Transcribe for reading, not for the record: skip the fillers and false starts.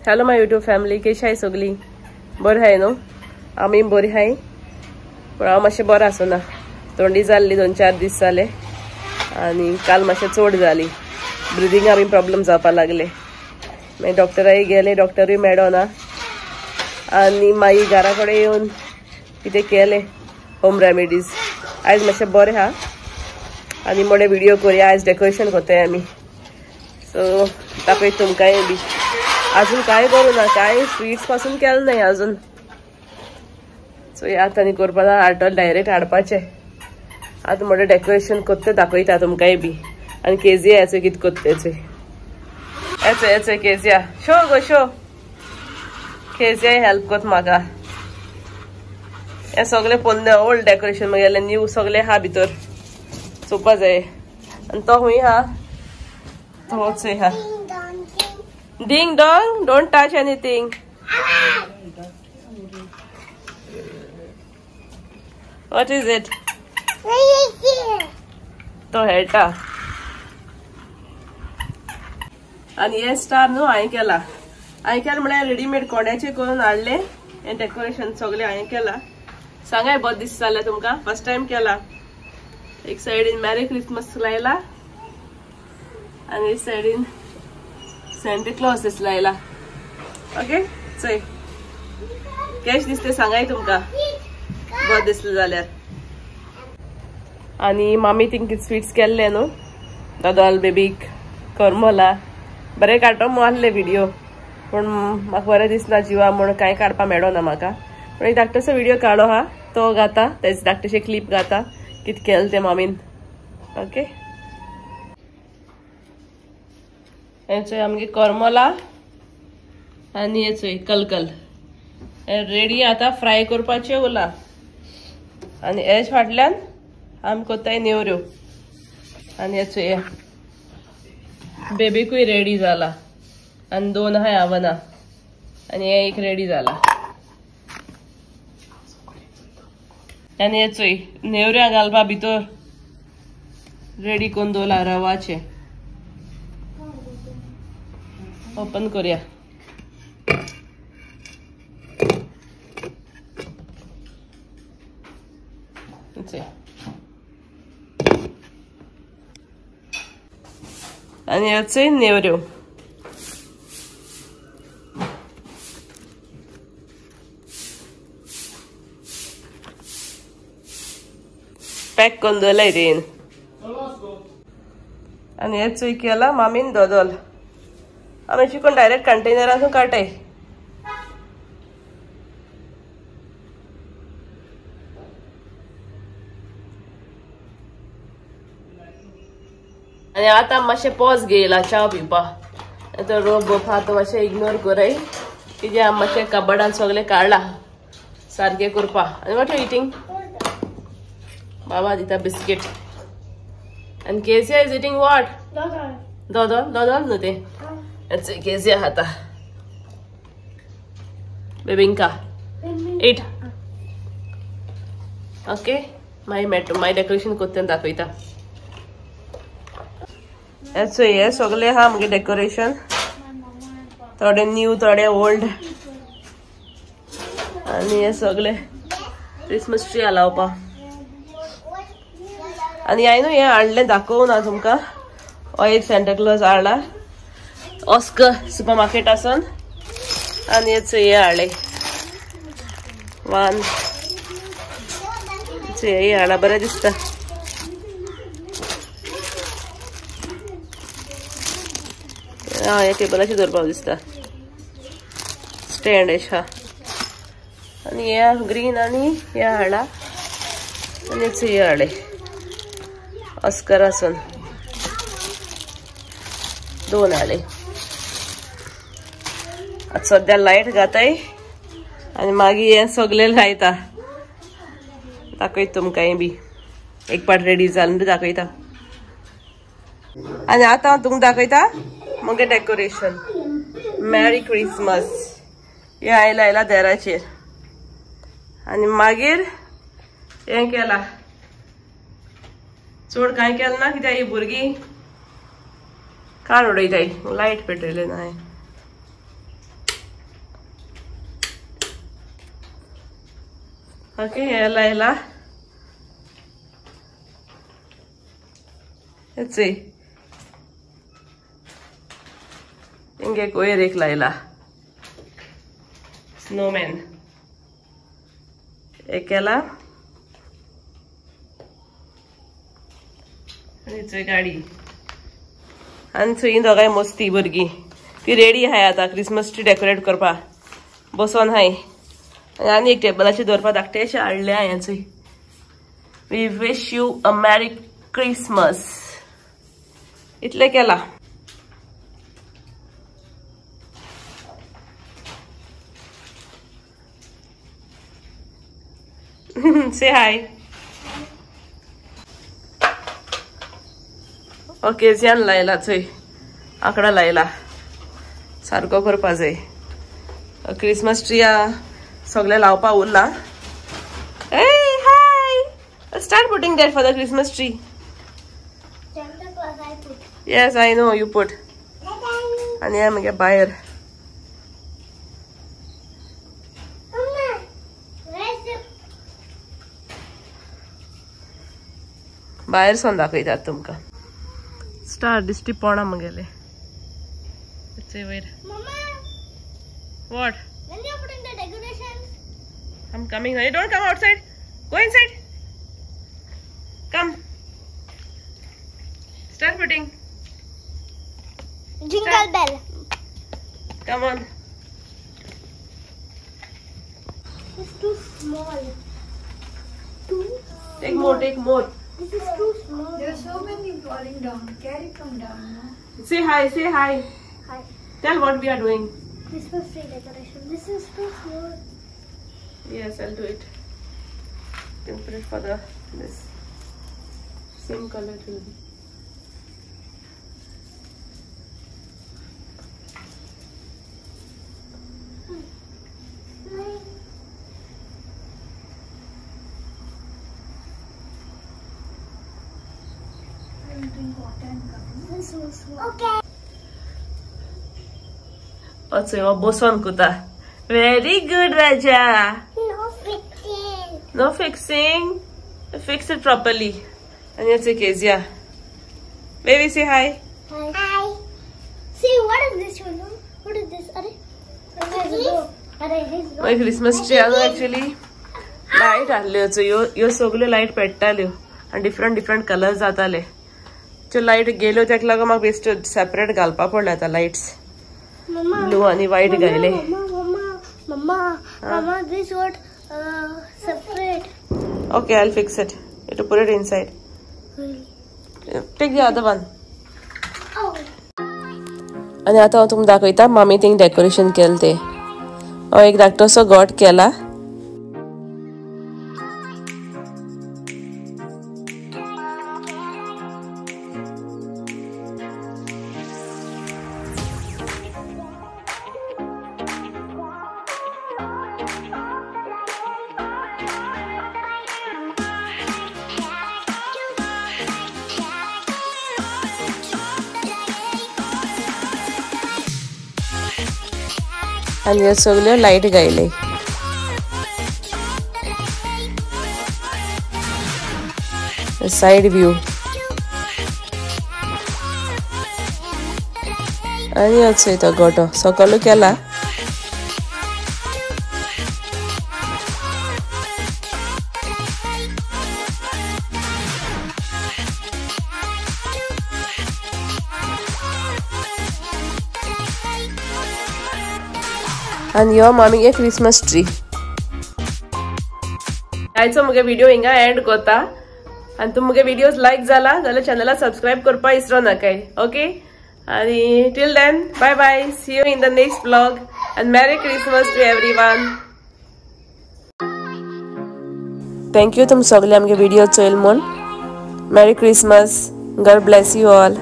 Hello my YouTube family, कशी आहे सगळी? बरी आहे न्हू? आम्ही बरी आहे, पण हांव मातशें बरो आसना. थंडी जाल्ली 2-4 दीस जाले आनी काल मातशें चड जाली. ब्रिदिंगा बी प्रॉब्लम जावपा लागले. मागीर डॉक्टराय गेले, डॉक्टरूय मेळो ना. आनी मागीर घरा कडेन येवन कितें केलें होम रेमेडीज. आयज मातशें बरें आहा आनी मोडे व्हिडिओ करुया. आयज डेकोरेशन कोत्ताय आमी, सो दाखयता तुमकांय बी. अजून काय करू ना, काय स्वीट्स पासून केलं नाही अजून. सो हे आतां करपा ना, हाडटले डायरेक्ट हाडपाचें. आतां मोठे डेकोरेशन कोत्ते दाखयता तुमकांय बी. आनी केजिया याचो कितें कोत्तेचो येचो केजिया शो गो शो. केजिया हेल्प कोत म्हाका. हे सगळे पोन्ने ओल्ड डेकोरेशन मागेले न्यू सगळे हा भितर चोवपा जाय. आनी तो हूंय हा, तोच हा. Ding dong, don't touch anything. What is it? तो हेटा. आणि हे स्टार न्हू हांवें केला. हांवें केला म्हळ्यार रेडीमेड कोड्याचे करून हाडले. हे डेकोरेशन सगळे हांवें केला. सांगाय बहुत दीस जाले तुमकां. फर्स्ट टाइम केला. एक सायडीन मॅरी क्रिसमस लायला आनी एक सायडीन सेंटा क्लॉज लायला. ओके, चय कॅश दिसते सांगाय तुमकां बहुत दिसले जाल्यार. आनी मामी तिंका स्वीट्स केल्ले न्हू, दोदोल बेबीक करमला. बरें काडटो मारले व्हिडिओ, पूण म्हाका बरें दिसना जिवा म्हूण कांय काडपा मेळो ना म्हाका. पूण एक धाकटोसो व्हिडिओ काडो हा, तो घाता. तेच धाकटेशे क्लिप घाता कितें केलें तें मामीन. ओके, हेचो आमगे करमला आनी हेचो कलकल रेडी आता फ्राय करपाचे उरला. आनी हेच फाटल्यान आमी कोत्ताय नेवऱ्यो. आनी हेचो हे बेबीकूय रेडी जाला. आनी 2 आहाय आवना आनी हे एक रेडी जाला. आनी हेचोय नेवऱ्या घालपा भितर रेडी करून दवरला रवाचे. ओपन करूया. आणि याचे नेवऱ्यो. पॅक करून दवरलाय रेन. आणि याचो केला मामीन दोदोल. आम्ही चिकन डायरेक्ट कंटेनरातून काटाय. आणि आता मातशें पॉज घेयला च्या पिवपा. तो रोप बोप हा तो मातशें इग्नोर कराय, कित्याक हांव मातशें कबडान सगळें काडला सारकें करपा. आनी वॉट यू इटींग? बाबा दिता बिस्कीट. आनी Kezia is eating what? Dodol. Dodol न्हू तें. केजिया खाता. Bebinca eat. Okay, my decoration कोत्तेन दाखयता. हेचो हे सगळे हा मगे डेकोरेशन. थोडे न्यू थोडे ओल्ड. आनी हे सगळे क्रिसमस ट्री लावपा. आनी हांवें हे हाडलें दाखोवं ना तुमकां. हो एक सेंटा क्लॉज हाडला ऑस्कर सुपर मार्केट आसून. आनी हेचो हे हाडले वन. हे हाडा बरें दिसता. हे टेबलाचेर दवरपाक दिसता. स्टँड एश हा. आनी हे ग्रीन आनी हे हाडला. आनी हेचो हे हाडले ऑस्कर आसून 2 हाडले. आता सद्या लायट घाताय आनी मागीर हे सगळे लायता. दाखयता तुमकां बी. एक पाट रेडी जालें दाखयता. आनी आतां हांव तुमकां दाखयता मगे डेकोरेशन. मॅरी क्रिसमस हे हांवें लायला देराचेर. आनी मागीर हें केला. चड कांय केलें ना, कित्याक ही भुरगीं काड उडयताय. लायट पेटयलें ना हांवें. ओके हे लायला हेचे हिंगे कोयर एक लायला स्नोमॅन एक केला आणि गाडी आणि थंय दोगांय मस्ती भुरगीं ती रेडी आहाय आता क्रिसमस ट्री डेकोरेट करपा बसोन हाय आनी एक टेबलाचेर दवरपा धाकटेशें हाडलें हांवें थंय we wish you a merry Christmas इतलें केलां से हाय ओकेजन लायला थंय आंकडो लायला सारको करपा जाय क्रिसमस ट्री सगळे लावपा उरला ए I start putting that for the Christmas tree yes I know you put आनी हांव मगे भायर भायर सोन दाखयतात तुमकां स्टार दिश्टी पडना मगेले वयर What? When you're putting the decorations. I'm coming. You don't come outside. Go inside. Come. Start putting. Jingle bell. Come on. It's too small. Take more, take more. This is too small. There are so many falling down. Carry them down. No? Say hi, say hi. Hi. Tell what we are doing. Christmas tree decoration. This is too small. Yes, I'll do it. You can put it for the this. Same color it will be. I'll drink water and come. This is so small. Okay. Also, boson kuta. Very good, Raja. No fixing. No fixing. Fix it properly. And it's a Kezia. Baby, say hi. Hi. Hi. See, what is this? You know? What is this? My Christmas tree actually light आल्यो यो सगल्यो light पेट्टाल्यो आणि different colours जाताले जो light गेल्यो ताका लागून म्हाका best separate घालपा पडले आतां लाइट्स ब्लू आणि white घायले Mama, this what separate. Okay, I'll fix it. You have to put it inside. Take the other one. Oh. आणि आता हांव तुमकां दाखयता मामी थिंग डेकोरेशन केलें तें हांव एक धाकटोसो गोट केला आणि ह्यो सगल्यो लाइट घायले साइड व्यू आणि होच तो गोटो सकलू केला आणि यो मामी एक क्रिसमस ट्री आयचो मुगे व्हिडिओ हिंगा एंड कोता आणि तुम मुगे व्हिडिओज लाईक जाला जाल्यार चॅनला सबस्क्राईब करपा इसरो नाकाय ओके आणि till then bye bye see you in the next vlog and Merry Christmas to everyone. Thank you तुम सगळे आमगे व्हिडिओ चोयल म्हूण. Merry Christmas. God bless you all.